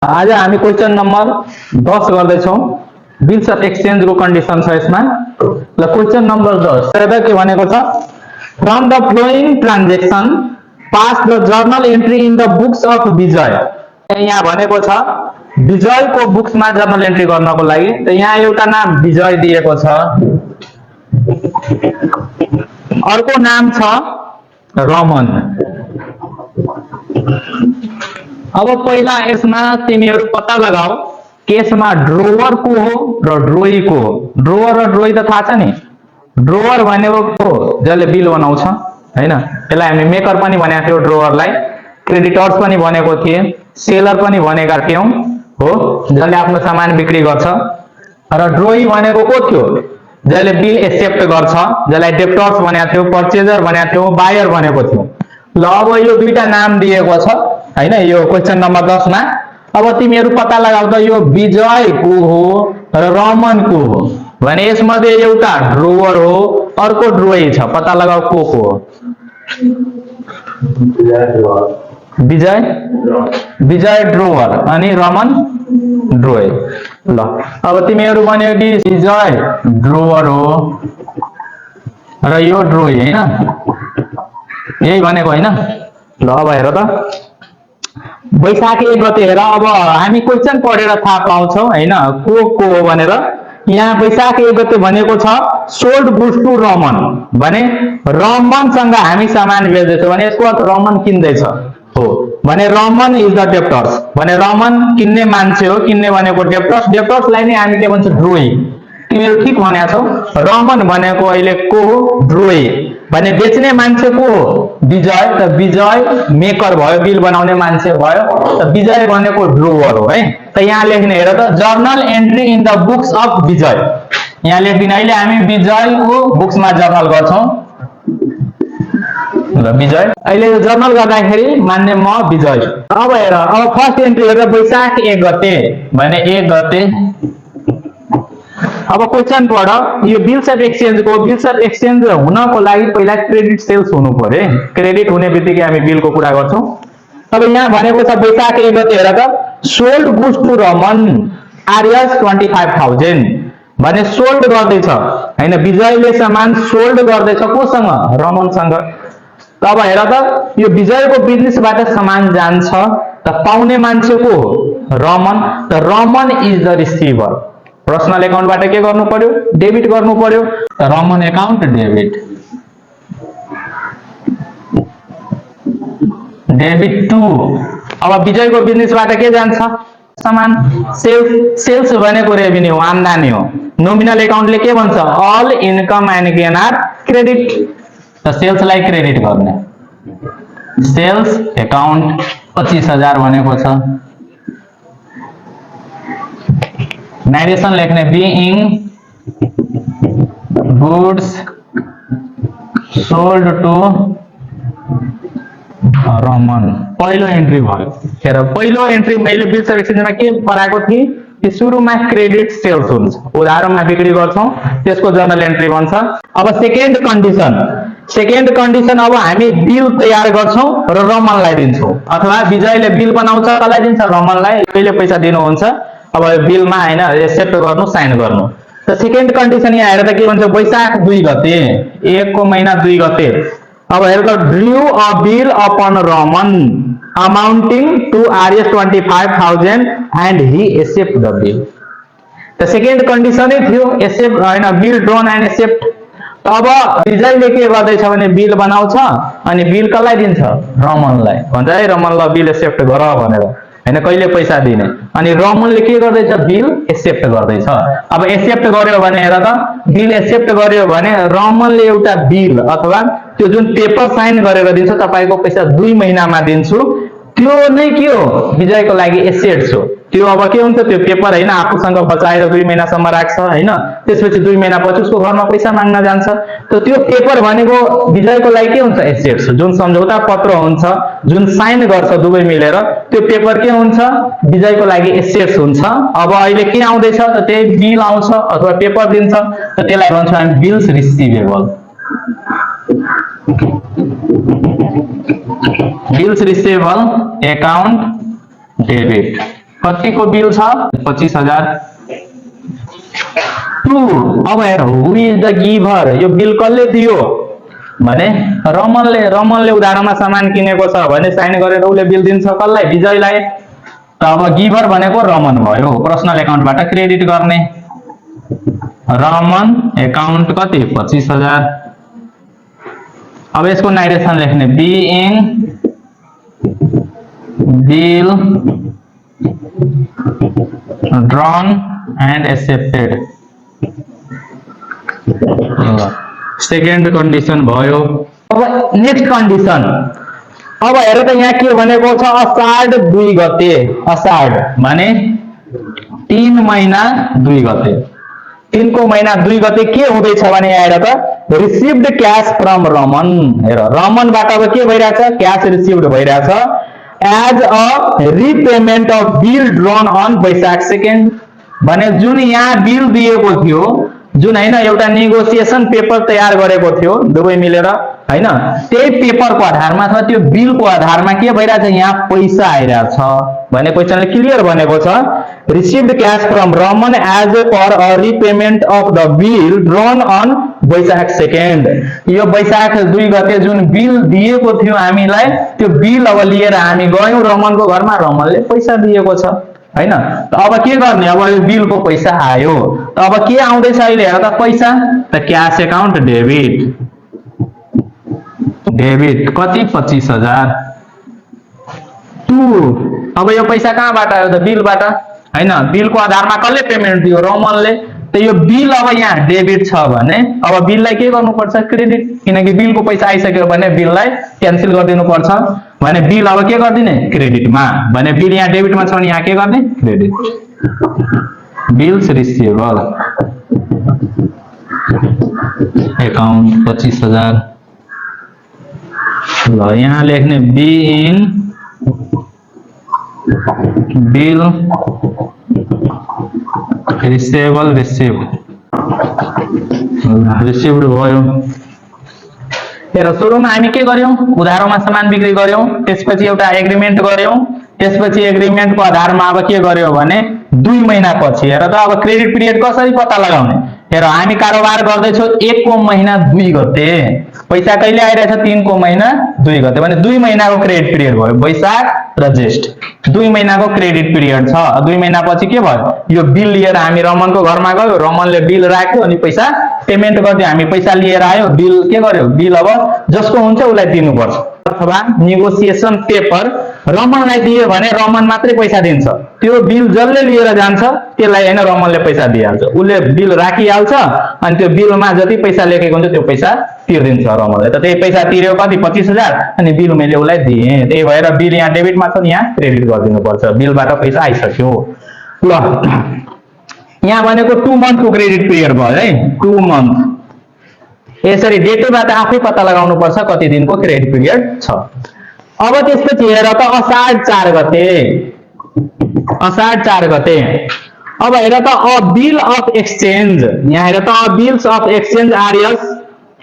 आज हामी question number 10 गर्दैछौँ। बिल्स अफ एक्सचेन्ज को कन्डिसन छ यसमा। ल क्वेशन नम्बर 10 हेर्दा के भनेको छ, from the following transaction pass the journal entry in the books of Vijay. यहाँ भनेको छ विजयको बुक्समा जर्नल एन्ट्री गर्नको लागि। त यहाँ एउटा नाम विजय दिएको छ, अर्को नाम छ रमन। अब पहिला यसमा तिमीहरु पत्ता लगाऊ केसमा ड्रोवर को हो र ड्रोई को हो। ड्रोवर र ड्रोई त थाहा छ नि। ड्रोवर भनेको जसले बिल बनाउँछ हैन, त्यसलाई हामी मेकर पनि भनेको थियौ, ड्रोवरलाई क्रेडिटर्स पनि भनेको थिए, सेलर पनि भनेका थियौ हो, जसले आफ्नो सामान बिक्री गर्छ। र ड्रोई भनेको को थियो, जसले बिल एक्सेप्ट गर्छ, जसलाई डेप्टर्स भनेको थियौ, पर्चेजर भनेको थियौ, बायर भनेको थियो। ल अब यो दुईटा नाम दिएको छ हैन यो क्वेशन नम्बर 10 मा। अब तिमीहरु पत्ता लगाऊ त यो विजय को हो र रमन को हो भने यसमध्ये एउटा ड्रोवर हो, अर्को ड्रोई छ। पत्ता लगाऊ को हो। विजय ड्रोवर अनि रमन ड्रोई। ल अब तिमीहरु भन्यो कि विजय ड्रोवर हो र यो ड्रोई हैन, यही भनेको हैन। ल अब हेर त वैशाख 1 गते हेर। अब हामी क्वेशन पढेर थाहा पाउँछौ हैन को हो भनेर। यहाँ वैशाख 1 गते भनेको छ सोल्ड गुड्स टु रमन भने रमन सँग हामी सामान बेच्दैछौँ भने यसको अर्थ रमन किन्दैछ हो भने रमन इज द डेप्टर्स भने रमन किन्ने मान्छे हो। किन्ने भनेको डेप्टर्स, डेप्टर्सलाई नै हामी के भन्छ ड्रोई। तिमीहरु ठीक भनेका छौ। रमन भनेको अहिले को हो, ड्रोई भने बेच्ने मान्छे को हो, विजय। त विजय मेकर भयो, बिल बनाउने मान्छे भयो। त विजय भनेको ड्रोवर हो है। त यहाँ लेख्ने हेर त journal entry in the books of Vijay. यहाँ लेख्दिन, अहिले हामी विजयको बुक्समा जर्नल गर्छौं। ल विजय अहिले जर्नल गर्दाखेरि मान्ने म विजय। अब हेर, अब फर्स्ट एन्ट्री हेर वैशाख 1 गते भने 1 गते। अब क्वेशन पढ, यो बिल्स अफ एक्सचेन्ज को, बिल्स अफ एक्सचेन्ज हुनको लागि पहिला क्रेडिट सेल्स हुनु पर्यो। क्रेडिट हुने बित्तिकै हामी बिलको कुरा गर्छौं। अब यहाँ भनेको छ वैशाख 1 गते हेर त sold goods to Raman RS 25,000 भने सोल्ड गर्दैछ हैन, विजयले सामान सोल्ड गर्दैछ कोसँग, रमनसँग। अब हेर त यो विजयको बिजनेसबाट सामान जान्छ त पाउने मान्छे को हो, रमन। त Raman is the receiver. Personal अकाउन्टबाट के गर्नु पर्यो, डेबिट गर्नु पर्यो। त रमन अकाउन्ट डेबिट टु। अब विजयको बिजनेसबाट के जान्छ, सामान सेल्स भनेको रेभिन्यू आम्दानी हो। नोमिनल अकाउन्टले के भन्छ, all income and gain are credit. त सेल्सलाई क्रेडिट गर्ने, सेल्स अकाउन्ट 25,000 भनेको छ। नरेशन लेख्ने being goods sold to Raman. पहिलो एन्ट्री भयो। हेर पहिलो एन्ट्री मैले बिल्स अफ एक्सचेन्जमा के पढाएको थिएँ कि सुरुमा क्रेडिट सेल्स हुन्छ, उधारोमा बिक्री गर्छौं, त्यसको जर्नल एन्ट्री बन्छ। अब सेकेन्ड कन्डिसन अब हामी बिल तयार गर्छौं र रमनलाई दिन्छौं, अथवा विजयले बिल बनाउँछ कसलाई दिन्छ, रमनलाई। कहिले पैसा दिनुहुन्छ अब बिलमा हैन, एक्सेप्ट गर्नु, साइन गर्नु। त सेकेन्ड कन्डिसन यहाँ हेर त के भन्छ, वैशाख 2 गते 1 को महिना 2 गते। अब हेर त due a bill upon Raman amounting to RS 25,000 and he accept the bill. त सेकेन्ड कन्डिसनै थियो एक्सेप्ट हैन, बिल ड्रोन एन्ड एक्सेप्ट। अब विजयले के गर्दैछ भने बिल बनाउँछ अनि बिल कसलाई दिन्छ, रमनलाई। भन्छ है रमन ल बिल एक्सेप्ट गर भनेर हैन, कहिले पैसा दिने। अनि रमनले के गर्दैछ, बिल एक्सेप्ट गर्दैछ। अब एक्सेप्ट गर्यो भने हेर त बिल एक्सेप्ट गर्यो भने रमनले एउटा बिल अथवा त्यो जुन पेपर साइन गरेर दिन्छ, तपाईको पैसा 2 महिनामा दिन्छु, त्यो नै के हो, विजयको लागि एसेट्स हो। त्यो अब के हुन्छ, त्यो पेपर हैन आफूसँग बचाएर 2 महिनासम्म राख्छ हैन, त्यसपछि 2 महिनापछि उसको घरमा पैसा माग्न जान्छ। त त्यो पेपर भनेको विजयको लागि के हुन्छ, एसेट्स। जुन सम्झौता पत्र हुन्छ, जुन साइन गर्छ दुवै मिलेर, त्यो पेपर के हुन्छ, विजयको लागि एसेट्स हुन्छ। अब अहिले के आउँदैछ त त्यही बिल आउँछ अथवा पेपर दिन्छ, त त्यसलाई भन्छौँ हामी bills receivable. Bills receivable account debit. कतिको बिल छ 25,000। टू, अब हेर हु इज द गिभर, यो बिल कसले दियो भने रमनले उधारोमा सामान किनेको छ भने साइन गरेर उसले बिल दिन्छ कसलाई, विजयलाई। त अब गिभर भनेको रमन भयो, पर्सनल एकाउन्टबाट क्रेडिट गर्ने। रमन एकाउन्ट कति 25,000। अब यसको नाइरेसन लेख्ने, being bill drawn and accepted. Second condition भयो। अब नेक्स्ट कन्डिसन, अब हेर त यहाँ के भनेको छ, असाढ 2 गते, असाढ माने 3 महिना 2 गते। 3 को महिना 2 गते के हुँदैछ भने यहाँ हेर त, रिसिभ्ड क्याश फ्रम रमन। हेर रमनबाट अब के भइरहेछ, क्याश रिसिभ्ड भइरहेछ as a repayment of bill drawn on Baishakh 2 भने जुन यहाँ बिल दिएको थियो, जुन हैन एउटा नेगोसिएसन पेपर तयार गरेको थियो दुवै मिलेर हैन, त्यही पेपरको आधारमा अथवा त्यो बिलको आधारमा के भइरहेछ, यहाँ पैसा आइरहेछ भने क्वेशनले क्लियर भनेको छ, received cash from Raman as per a repayment of the bill drawn on Baishakh 2। यो वैशाख 2 गते जुन बिल दिएको थियो हामीलाई, त्यो बिल अब लिएर हामी गयौं रमनको घरमा, रमनले पैसा दिएको छ हैन। त अब के गर्ने, अब यो बिलको पैसा आयो, त अब के आउँदैछ अहिले हेर त पैसा, त क्याश एकाउन्ट डेबिट कति 25,000। टू, अब यो पैसा कहाँबाट आयो त, बिलबाट हैन, बिलको आधारमा कसले पेमेन्ट दियो, रमनले। त यो बिल अब यहाँ डेबिट छ भने अब बिललाई के गर्नुपर्छ, क्रेडिट, किनकि बिलको पैसा आइसक्यो भने बिललाई क्यान्सल गरिदिनु पर्छ भने बिल अब के गरिदिने, क्रेडिटमा, भने बिल यहाँ डेबिटमा छ भने यहाँ के गर्ने, क्रेडिट। Bills receivable account 25,000। ल यहाँ लेख्ने, बीइङ बिल रिसिभेबल रिसिभ्ड भयो। हेर सुरुमा हामी के गर्यौं, उधारोमा सामान बिक्री गर्यौं, त्यसपछि एउटा एग्रिमेन्ट गर्यौं, त्यसपछि एग्रिमेन्टको आधारमा अब के गर्यो भने 2 महिनापछि हेर त अब क्रेडिट पिरियड कसरी पत्ता लगाउने, हेर हामी कारोबार गर्दैछौं 1 को महिना 2 गते, पैसा कहिले आइरहेछ 3 को महिना 2 गते भने 2 महिनाको क्रेडिट पिरियड भयो, वैशाख र ज्येष्ठ 2 महिनाको क्रेडिट पिरियड छ। 2 महिनापछि के भयो, यो बिल लिएर हामी रमनको घरमा गयो, रमनले बिल राख्यो अनि पैसा पेमेन्ट गर्दियो, हामी पैसा लिएर आयो, बिल के गर्यो, बिल अब जसको हुन्छ उसलाई दिनुपर्छ, अथवा नेगोसिएसन पेपर रमनलाई दियो भने रमन मात्रै पैसा दिन्छ, त्यो बिल जसले लिएर जान्छ त्यसलाई हैन रमनले पैसा दिइहाल्छ, उसले बिल राखिहाल्छ अनि त्यो बिलमा जति पैसा लेखेको हुन्छ त्यो पैसा तिर्दिन्छ रमनले। त त्यही पैसा तिर्यो कति 25,000 अनि बिल मैले उसलाई दिएँ, त्यही भएर बिल यहाँ डेबिटमा छ नि यहाँ क्रेडिट गरिदिनु पर्छ, बिलबाट पैसा आइसक्यो। ल यहाँ भनेको 2 मन्थको क्रेडिट पिरियड भयो है, 2 मन्थ। यसरी डेटबाट आफै पत्ता लगाउनु पर्छ कति दिनको क्रेडिट पिरियड छ। अब त्यसपछि हेर त असाढ 4 गते, असाढ 4 गते, अब हेर त अ बिल अफ एक्सचेन्ज, यहाँ हेर त a bills of exchange RS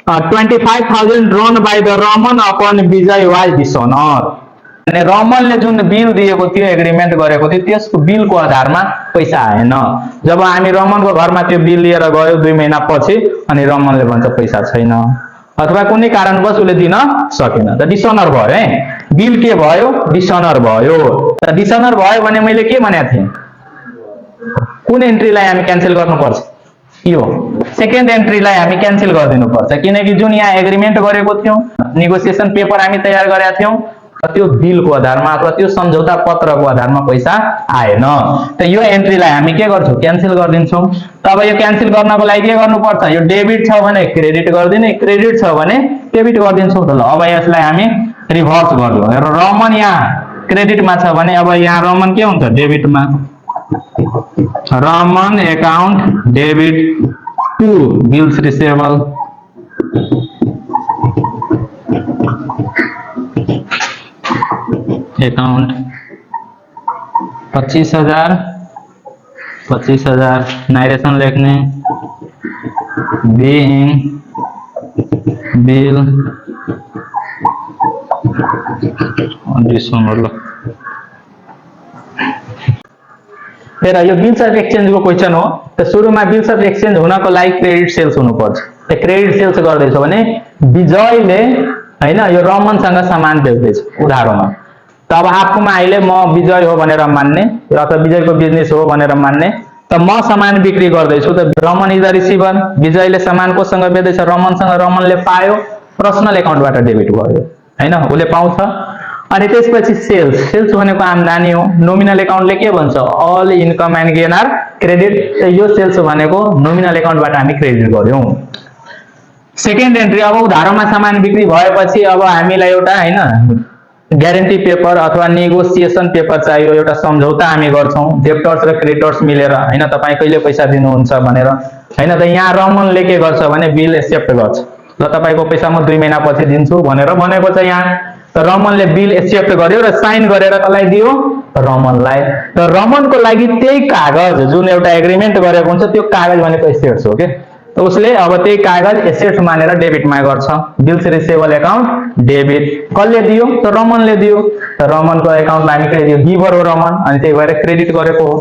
25,000 drawn by the Raman upon Vijay was dishonour. अनि रमनले जुन बिल दिएको थियो, एग्रिमेन्ट गरेको थियो, त्यसको बिलको आधारमा पैसा आएन। जब हामी रमनको घरमा त्यो बिल लिएर गयो 2 महिना पछि अनि रमनले भन्छ पैसा छैन, अथवा कुनै कारणवश उसले दिन सकेन, त डिसअनर भयो है, बिल के भयो, डिसअनर भयो। त डिसअनर भयो भने मैले के भनेको थिएँ, कुन एन्ट्रीलाई हामी क्यान्सल गर्नुपर्छ, यो सेकेन्ड एन्ट्रीलाई हामी क्यान्सल गरिदिनु पर्छ, किनकि जुन यहाँ एग्रिमेन्ट गरेको थियौं, नेगोसिएसन पेपर हामी तयार गरेका थियौं, त्यो बिलको आधारमा अथवा त्यो सम्झौता पत्रको आधारमा पैसा आएन, त यो एन्ट्रीलाई हामी के गर्छौं, क्यान्सल गरिदिन्छौं। तब यो क्यान्सल गर्नको लागि के गर्नुपर्छ, यो डेबिट छ भने क्रेडिट गरिदिने, क्रेडिट छ भने डेबिट गरिदिन्छौं। त ल अब यसलाई हामी रिभर्स गर्दियौ, र रमन यहाँ क्रेडिटमा छ भने अब यहाँ रमन के हुन्छ, डेबिटमा, Raman account debit to bills receivable account 25,000 narration लेख्ने, बीइङ बिल डिसअनर। फेर यो बिल्स अफ एक्सचेन्ज को क्वेशन हो त सुरुमा बिल्स अफ एक्सचेन्ज हुनको लागि क्रेडिट सेल्स हुनुपर्छ। त क्रेडिट सेल्स गर्दैछ भने विजयले हैन यो रमनसँग सामान बेच्दैछ उधारोमा। त अब आफूमा अहिले म विजय हो भनेर मान्ने अथवा विजयको बिजनेस हो भनेर मान्ने, त म सामान बिक्री गर्दैछु त रमन इज द रिसिभर, विजयले सामान कोसँग बेच्दैछ रमनसँग, रमनले पायो, पर्सनल एकाउन्टबाट डेबिट भयो हैन, उसले पाउँछ। अनि त्यसपछि सेल्स, सेल्स भनेको आम्दानी हो, नोमिनल एकाउन्टले के भन्छ all income and gain are credit, यो सेल्स भनेको नोमिनल एकाउन्टबाट हामी क्रेडिट गर्यौं। सेकेन्ड एन्ट्री, अब उधारोमा सामान बिक्री भएपछि अब हामीलाई एउटा हैन ग्यारेन्टी पेपर अथवा नेगोसिएसन पेपर चाहियो, एउटा सम्झौता हामी गर्छौं डेब्टर्स र क्रेडिटर्स मिलेर हैन, तपाई कहिले पैसा दिनुहुन्छ भनेर हैन। त यहाँ रमनले के गर्छ भने बिल एक्सेप्ट गर्छ, ल तपाईको पैसा म 2 महिना पछि दिन्छु भनेर भनेको छ यहाँ। त रमनले बिल एक्सेप्ट गर्यो र साइन गरेर कसलाई दियो रमनलाई। त रमनको लागि त्यही कागज जुन एउटा एग्रीमेन्ट गरेको हुन्छ त्यो कागज भनेको एसेट्स हो के, त उसले अब त्यही कागज एसेट्स मानेर डेबिटमा गर्छ, बिल्स रिसिभेबल एकाउन्ट डेबिट। कसले दियो त रमनले दियो, त रमनको एकाउन्टमा हामी के दियो गिभर हो रमन, अनि त्यही भएर क्रेडिट गरेको हो।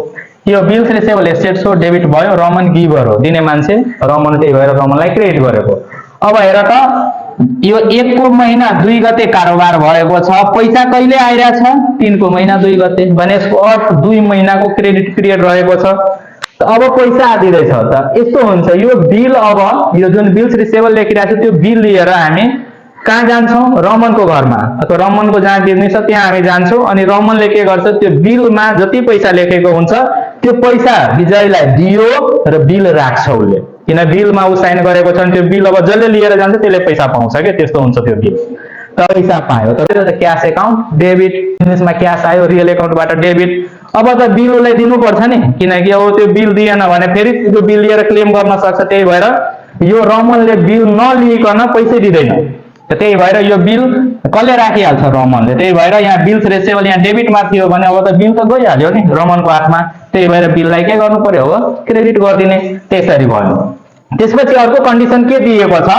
यो बिल्स रिसिभेबल एसेट्स हो, डेबिट भयो, रमन गिभर हो दिने मान्छे रमन, त्यही भएर रमनलाई क्रेडिट गरेको। अब हेर त यो 1 को महिना 2 गते कारोबार भएको छ, पैसा कहिले आइरा छ 3 को महिना 2 गते भने यसको अर्थ 2 महिनाको क्रेडिट पिरियड रहेको छ। त अब पैसा दिँदैछ त यस्तो हुन्छ, यो बिल अब यो जुन बिल्स रिसिभेबल लेखिरहेको छ त्यो बिल लिएर हामी कहाँ जान्छौं रमनको घरमा अथवा रमनको जहाँ बिजनेस छ त्यहाँ हामी जान्छौं, अनि रमनले के गर्छ त्यो बिलमा जति पैसा लेखेको हुन्छ त्यो पैसा विजयलाई दियो र बिल राख्छ उसले, किन बिलमा उ साइन गरेको छ नि, त्यो बिल अब जसले लिएर जान्छ त्यसले पैसा पाउँछ के, त्यस्तो हुन्छ त्यो बिल। त पैसा पायो त क्याश एकाउन्ट डेबिट, बिजनेसमा क्याश आयो रियल एकाउन्टबाट डेबिट। अब त बिल उसलाई दिनुपर्छ नि, किनकि अब त्यो बिल दिएन भने फेरि त्यो बिल लिएर क्लेम गर्न सक्छ, त्यही भएर यो रमनले बिल नलिइकन पैसा दिँदैन। त त्यही भएर यो बिल कसले राखिहाल्छ रमनले, त्यही भएर यहाँ बिल्स रिसिभेबल यहाँ डेबिटमा थियो भने अब त बिल त गइहाल्यो नि रमनको हातमा, त्यही भएर बिललाई के गर्नु पर्यो अब क्रेडिट गरिदिने, त्यसरी भयो। त्यसपछि अर्को कन्डिसन के दिएको छ,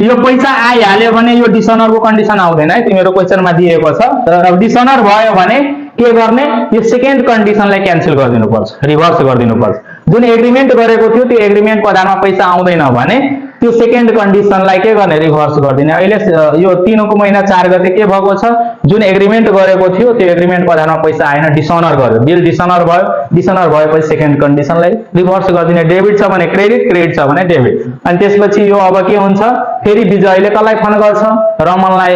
यो पैसा आइहाल्यो भने यो डिसनरको कन्डिसन आउँदैन है, तिम्रो क्वेशनमा दिएको छ। तर डिसनर भयो भने के गर्ने, यो सेकेन्ड कन्डिसनलाई क्यान्सल गरिदिनु पर्छ, रिभर्स गरिदिनु पर्छ। जुन एग्रीमेन्ट गरेको थियो त्यो एग्रीमेन्टको आधारमा पैसा आउँदैन भने त्यो सेकेन्ड कन्डिसनलाई के गर्ने रिभर्स गरिदिने। अहिले यो 3 को महिना 4 गते के भएको छ, जुन एग्रीमेन्ट गरेको थियो त्यो एग्रीमेन्टको आधारमा पैसा आएन, डिसनर गर्यो, बिल डिसनर भयो, डिसनर भएपछि सेकेन्ड कन्डिसनलाई रिभर्स गरिदिने, डेबिट छ भने क्रेडिट, क्रेडिट छ भने डेबिट। अनि त्यसपछि यो अब के हुन्छ, फेरि विजयले कसलाई फोन गर्छ रमनलाई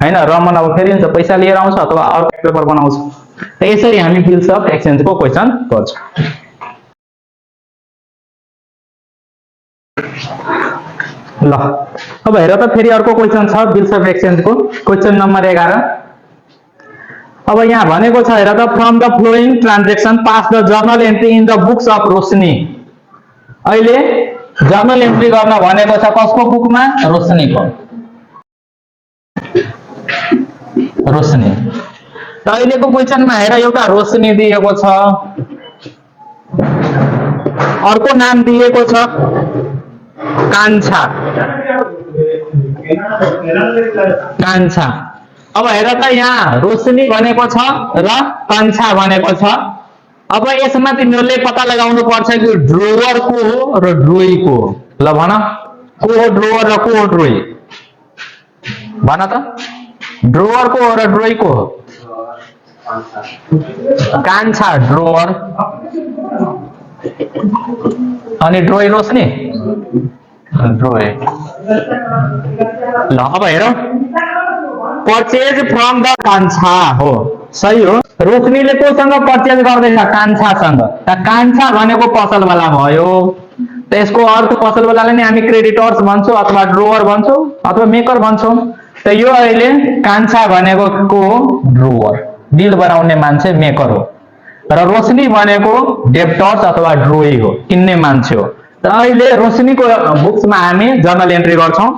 हैन, रमन अब फेरि हुन्छ पैसा लिएर आउँछ अथवा अर्को पेपर बनाउँछ। त यसरी हामी बिल्स अफ एक्सचेन्जको क्वेशन गर्छौं। ल अब हेर त फेरि अर्को क्वेशन छ बिल्स अफ एक्सचेन्जको, क्वेशन नम्बर 11। अब यहाँ भनेको छ हेर त, from the following transaction pass the journal entry in the books of Roshni. अहिले जर्नल एन्ट्री गर्न भनेको छ कसको बुकमा, रोशनीको, रोशनी। त अहिलेको क्वेशनमा हेर एउटा रोशनी दिएको छ, अर्को नाम दिएको छ कान्छा, कान्छा। अब हेर त यहाँ रोशनी भनेको छ र कान्छा भनेको छ। अब यसमा तिमीहरूले पत्ता लगाउनु पर्छ कि ड्रोवर को हो र ड्रोई को हो। ल भन को हो ड्रोवर र को हो ड्रोई, भन त ड्रोवर को हो र ड्रोई को हो। कान्छा ड्रोवर अनि ड्रोई रोशनी, ड्रोई। ल अब हेरौं, परचेज फ्रम द कान्छा हो, सही हो। रोशनीले कोसँग परचेज गर्दैछ कान्छासँग, त कान्छा भनेको पसलवाला भयो। त यसको अर्थ पसलवालालाई नै हामी क्रेडिटर्स भन्छौं अथवा ड्रोवर भन्छौं अथवा मेकर भन्छौं। त यो अहिले कान्छा भनेको को हो ड्रोवर, बिल बनाउने मान्छे मेकर हो, र रोशनी भनेको डेब्टर्स अथवा ड्रोई हो, किन्ने मान्छे हो। त अहिले रोशनीको बुक्समा हामी जर्नल एन्ट्री गर्छौं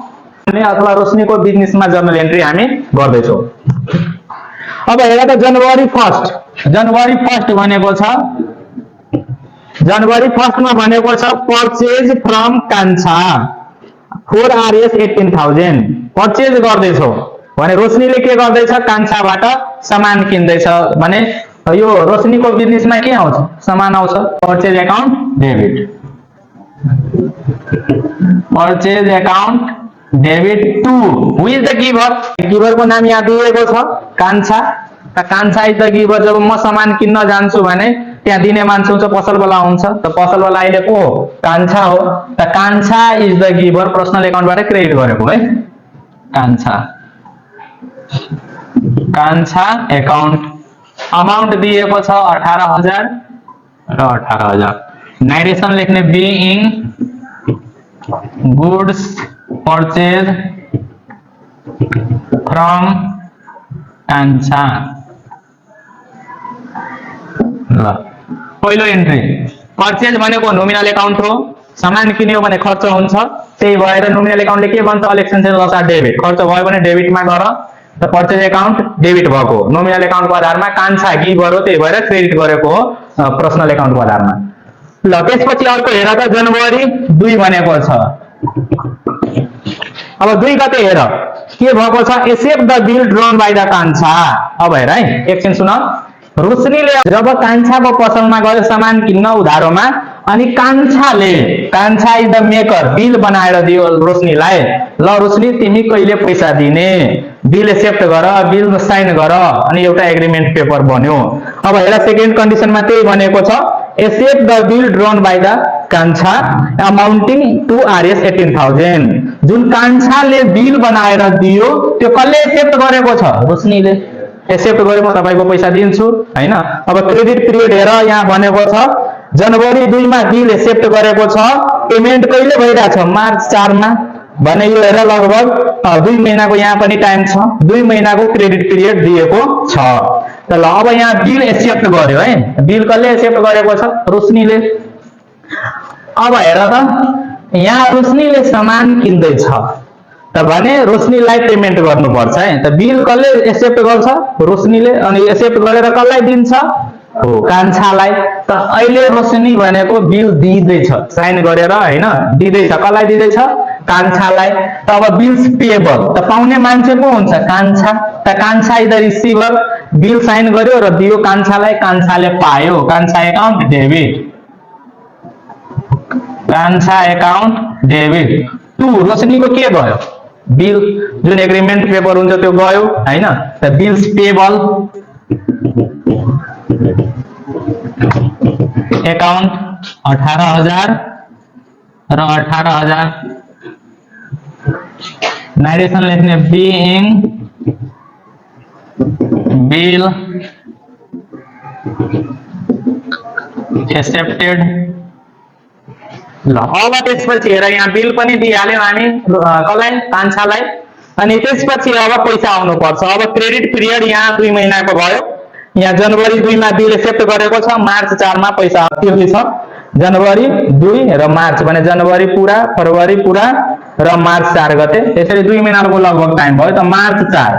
अथवा रोशनीको बिजनेसमा जर्नल एन्ट्री हामी गर्दैछौं। अब हेर त जनवरी 1 भनेको छ, जनवरी 1 मा भनेको छ परचेज फ्रम कान्छा 4 RS 18,000 परचेज गर्दैछौ भने रोशनीले के गर्दैछ कान्छाबाट सामान किन्दैछ भने यो रोशनीको बिजनेसमा के आउँछ? समान आउँछ, purchase account debit. Purchase account debit to who is the giver? गिभरको नाम यहाँ दिएको छ कान्छा। कान्छा इज द गिभर। जब म सामान किन्न जान्छु भने त्यहाँ दिने मान्छे हुन्छ, पसलवाला हुन्छ। त पसलवाला अहिले को हो? कान्छा हो। त Kanchha is the giver, personal एकाउन्टबाट क्रेडिट गरेको है कान्छा। कान्छा एकाउन्ट अमाउन्ट दिएको छ 18,000 र 18,000। नाइरेसन लेख्ने बीइङ गुड्स परचेज फ्रम कान्छा। ल पहिलो एन्ट्री परचेज भनेको नोमिनल एकाउन्ट हो, सामान किन्यो भने खर्च हुन्छ, त्यही भएर नोमिनल एकाउन्टले के भन्छ? अलेक्सन सेल्स अथवा डेबिट। खर्च भयो भने डेबिटमा गर, त पर्चेज एकाउन्ट डेबिट भएको हो। नोमिनल एकाउन्टको आधारमा कान्छा गिभर हो, त्यही भएर क्रेडिट गरेको हो पर्सनल एकाउन्टको आधारमा। ल त्यसपछि अर्को हेर त, जनवरी 2 भनेको छ। अब 2 गते हेर के भएको छ? Accept the bill drawn by the Kanchha. अब हेर है, एकछिन सुन। रोशनीले जब कान्छाको पसलमा गयो सामान किन्न उधारोमा, अनि कान्छाले, कान्छा इज द मेकर, बिल बनाएर दियो रोशनीलाई। ल रोशनी तिमी कहिले पैसा दिने? बिल एक्सेप्ट गर, बिल साइन गर, अनि एउटा एग्रिमेन्ट पेपर बन्यो। अब हेर सेकेन्ड कन्डिसनमा त्यही भनेको छ, accept the bill drawn by the Kanchha amounting to RS 18,000। जुन कान्छाले बिल बनाएर दियो त्यो कसले एक्सेप्ट गरेको छ? रोशनीले एक्सेप्ट गर्यो, म तपाईको पैसा दिन्छु हैन। अब क्रेडिट पिरियड हेर, यहाँ भनेको छ जनवरी 2 मा बिल एक्सेप्ट गरेको छ, पेमेन्ट कहिले भइरहेछ? मार्च 4 मा। भने यो हेर लगभग 2 महिनाको यहाँ पनि टाइम छ, 2 महिनाको क्रेडिट पिरियड दिएको छ। त ल अब यहाँ बिल एक्सेप्ट गर्यो है, बिल कसले एक्सेप्ट गरेको छ? रोशनीले। अब हेर त यहाँ रोशनीले सामान किन्दैछ, त भने रोशनीलाई पेमेन्ट गर्नुपर्छ है। त बिल कसले एक्सेप्ट गर्छ? रोशनीले। अनि एक्सेप्ट गरेर कसलाई दिन्छ? हो कान्छालाई। त अहिले रोशनी भनेको बिल दिँदैछ, साइन गरेर हैन, दिँदैछ। कसलाई दिँदैछ? कान्छालाई। त अब बिल्स पेएबल, त पाउने मान्छे को हुन्छ? कान्छा। त Kanchha is the receiver, bill sign गर्यो र दियो कान्छालाई, कान्छाले पायो। Kanchha account debit. Kanchha account debit to रोशनीको के गयो? बिल, जुन एग्रिमेन्ट पेपर हुन्छ त्यो गयो हैन। त बिल्स पेएबल एकाउन्ट 18,000 र 18,000। नाइरेसन लेख्ने बीइङ बिल एक्सेप्टेड। ल अब त्यसपछि हेर यहाँ बिल पनि दिइहाल्यो हामी कसलाई? कान्छालाई। अनि त्यसपछि अब पैसा आउनु पर्छ। अब क्रेडिट पिरियड यहाँ 2 महिनाको भयो। यहाँ जनवरी 2 मा बिल एक्सेप्ट गरेको छ, मार्च 4 मा पैसा आएको छ। जनवरी 2 र मार्च भने जनवरी पुरा, फरवरी पुरा र मार्च 4 गते, त्यसरी 2 महिनाको लगभग टाइम भयो। त मार्च 4।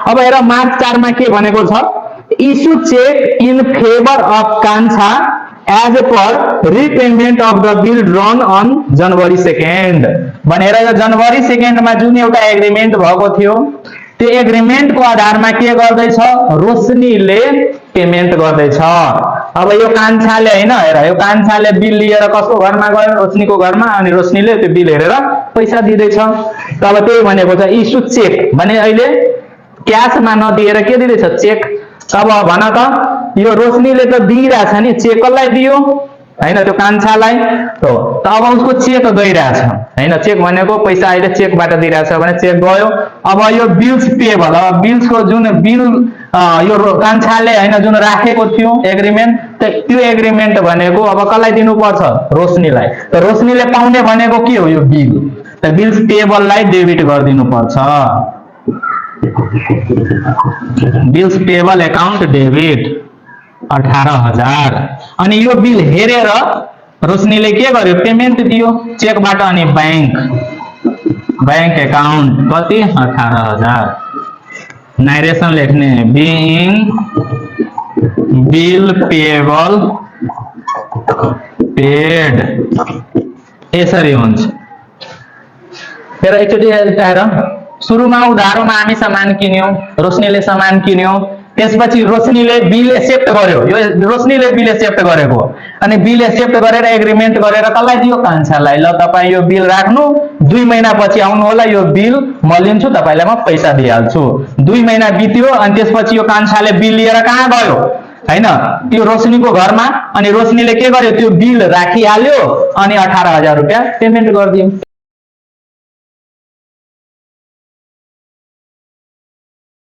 अब हेर मार्च 4 मा के भनेको छ? Issue cheque in favour of Kanchha as per repayment of the bill drawn on January 2 भनेर जनवरी 2 मा जुन एउटा एग्रिमेन्ट भएको थियो त्यो एग्रिमेन्टको आधारमा के गर्दैछ? रोशनीले पेमेन्ट गर्दैछ। अब यो कान्छाले हैन, हेर यो कान्छाले बिल लिएर कसको घरमा गयो? रोशनीको घरमा, अनि रोशनीले त्यो बिल हेरेर पैसा दिँदैछ। तब त्यही भनेको छ इस्यु चेक भने अहिले क्याशमा नदिएर के दिँदैछ? चेक। अब भन त यो रोशनीले त दिइरहेछ नि, चेक कसलाई दियो? हैन त्यो कान्छालाई। त अब उसको चेक गइरहेछ हैन, चेक भनेको पैसा अहिले चेकबाट दिइरहेछ भने चेक गयो। अब यो बिल्स पेएबल, अब बिल्सको जुन बिल यो कान्छाले हैन जुन राखेको थियो एग्रिमेन्ट, त त्यो एग्रिमेन्ट भनेको अब कसलाई दिनुपर्छ? रोशनीलाई। त रोशनीले पाउने भनेको के हो? यो बिल। त बिल्स पेएबललाई डेबिट गरिदिनु पर्छ। Bills payable account debit 18,000। अनि यो बिल हेरेर रोशनीले के गर्यो? पेमेन्ट दियो चेकबाट। अनि बैंक एकाउन्ट कति? 18,000। नाइरेसन लेख्ने बीइङ बिल पेएबल पेड, यसरी हुन्छ। फेरि एकचोटि हेर सुरुमा उधारोमा हामी सामान किन्यौं, रोशनीले सामान किन्यो, त्यसपछि रोशनीले बिल एक्सेप्ट गर्यो, यो रोशनीले बिल एक्सेप्ट गरेको, अनि बिल एक्सेप्ट गरेर एग्रिमेन्ट गरेर कसलाई दियो, कान्छालाई। ल तपाईँ यो बिल राख्नु, 2 महिनापछि आउनु होला, यो बिल म लिन्छु, तपाईलाई म पैसा दिइहाल्छु। 2 महिना बित्यो अनि त्यसपछि यो कान्छाले बिल लिएर कहाँ गयो हैन, त्यो रोशनीको घरमा, अनि रोशनीले के गर्यो, त्यो बिल राखिहाल्यो अनि 18,000 रुपैयाँ पेमेन्ट गरिदियो।